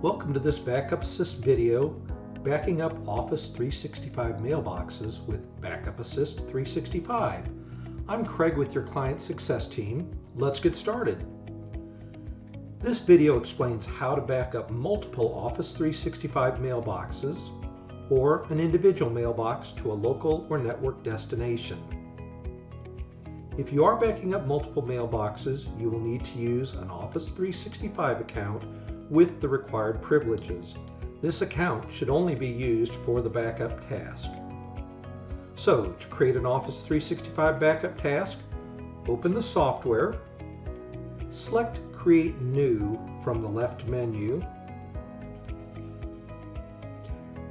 Welcome to this BackupAssist video, backing up Office 365 mailboxes with BackupAssist 365. I'm Craig with your Client Success Team. Let's get started. This video explains how to back up multiple Office 365 mailboxes or an individual mailbox to a local or network destination. If you are backing up multiple mailboxes, you will need to use an Office 365 account with the required privileges. This account should only be used for the backup task. So, to create an Office 365 backup task, open the software, select Create New from the left menu,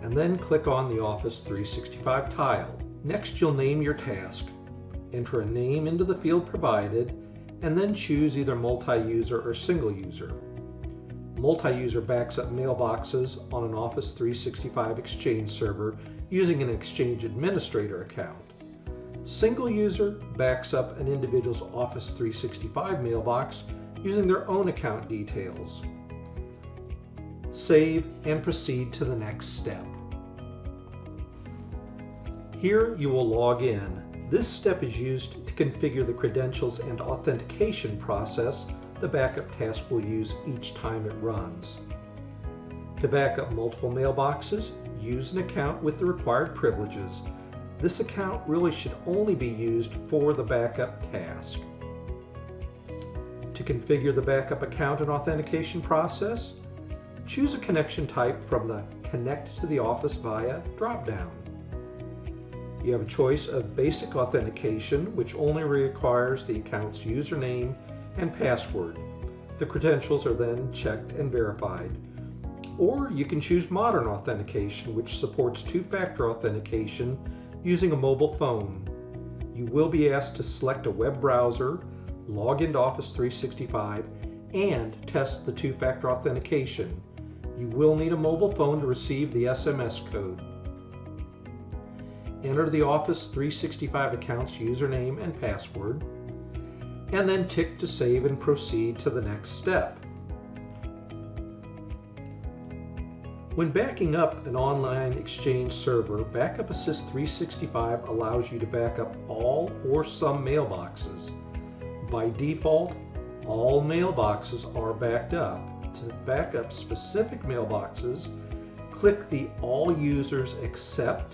and then click on the Office 365 tile. Next, you'll name your task. Enter a name into the field provided, and then choose either multi-user or single user. Multi-user backs up mailboxes on an Office 365 Exchange server using an Exchange Administrator account. Single user backs up an individual's Office 365 mailbox using their own account details. Save and proceed to the next step. Here you will log in. This step is used to configure the credentials and authentication process the backup task will use each time it runs. To back up multiple mailboxes, use an account with the required privileges. This account really should only be used for the backup task. To configure the backup account and authentication process, choose a connection type from the Connect to the Office via drop-down. You have a choice of basic authentication, which only requires the account's username and password. The credentials are then checked and verified. Or you can choose modern authentication, which supports two-factor authentication using a mobile phone. You will be asked to select a web browser, log into Office 365, and test the two-factor authentication. You will need a mobile phone to receive the SMS code. Enter the Office 365 account's username and password, and then tick to save and proceed to the next step. When backing up an online Exchange server, BackupAssist 365 allows you to back up all or some mailboxes. By default, all mailboxes are backed up. To back up specific mailboxes, click the All Users Except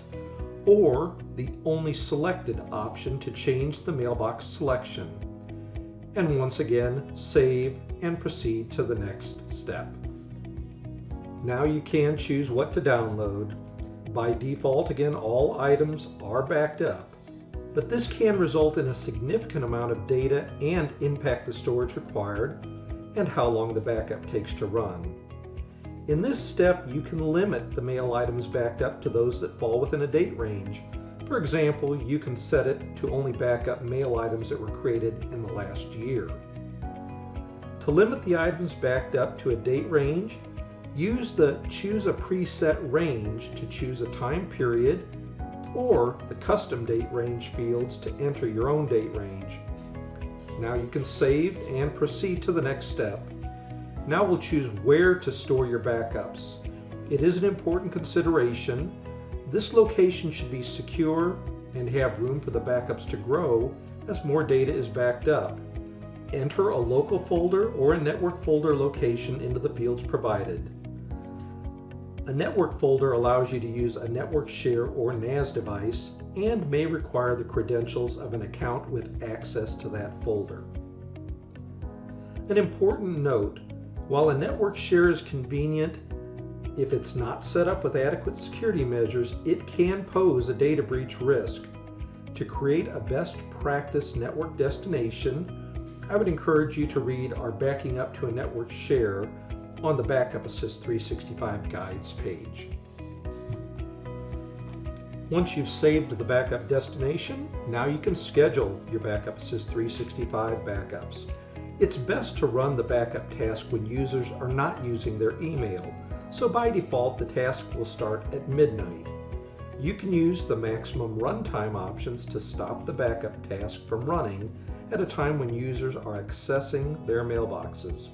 or the Only Selected option to change the mailbox selection. And once again, save and proceed to the next step. Now you can choose what to download. By default, again, all items are backed up, but this can result in a significant amount of data and impact the storage required and how long the backup takes to run. In this step, you can limit the mail items backed up to those that fall within a date range. For example, you can set it to only back up mail items that were created in the last year. To limit the items backed up to a date range, use the Choose a Preset Range to choose a time period or the Custom Date Range fields to enter your own date range. Now you can save and proceed to the next step. Now we'll choose where to store your backups. It is an important consideration. This location should be secure and have room for the backups to grow as more data is backed up. Enter a local folder or a network folder location into the fields provided. A network folder allows you to use a network share or NAS device and may require the credentials of an account with access to that folder. An important note: while a network share is convenient, if it's not set up with adequate security measures, it can pose a data breach risk. To create a best practice network destination, I would encourage you to read our Backing Up to a Network Share on the BackupAssist 365 Guides page. Once you've saved the backup destination, now you can schedule your BackupAssist 365 backups. It's best to run the backup task when users are not using their email, so by default the task will start at midnight. You can use the maximum runtime options to stop the backup task from running at a time when users are accessing their mailboxes.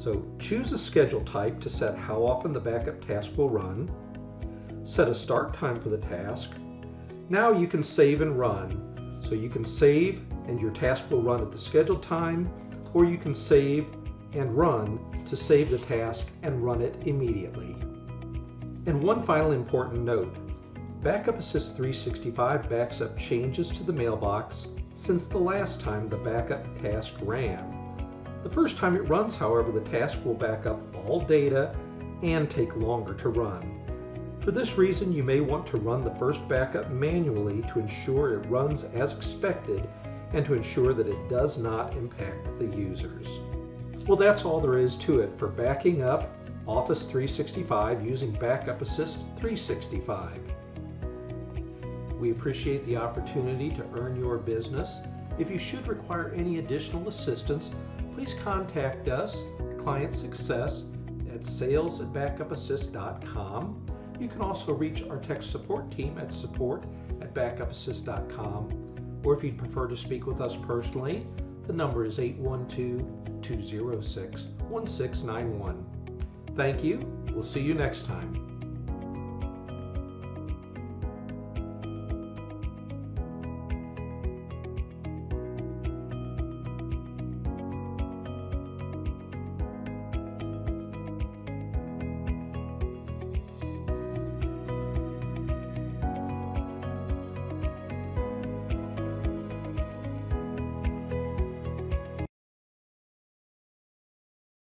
So choose a schedule type to set how often the backup task will run. Set a start time for the task. Now you can save and run. So you can save and your task will run at the scheduled time, or you can save and run to save the task and run it immediately. And one final important note. BackupAssist 365 backs up changes to the mailbox since the last time the backup task ran. The first time it runs, however, the task will back up all data and take longer to run. For this reason, you may want to run the first backup manually to ensure it runs as expected and to ensure that it does not impact the users. Well, that's all there is to it for backing up Office 365 using BackupAssist 365. We appreciate the opportunity to earn your business. If you should require any additional assistance, please contact us, Client Success, at sales@backupassist.com. You can also reach our tech support team at support@backupassist.com. Or if you'd prefer to speak with us personally, the number is 812-206-1691. Thank you. We'll see you next time.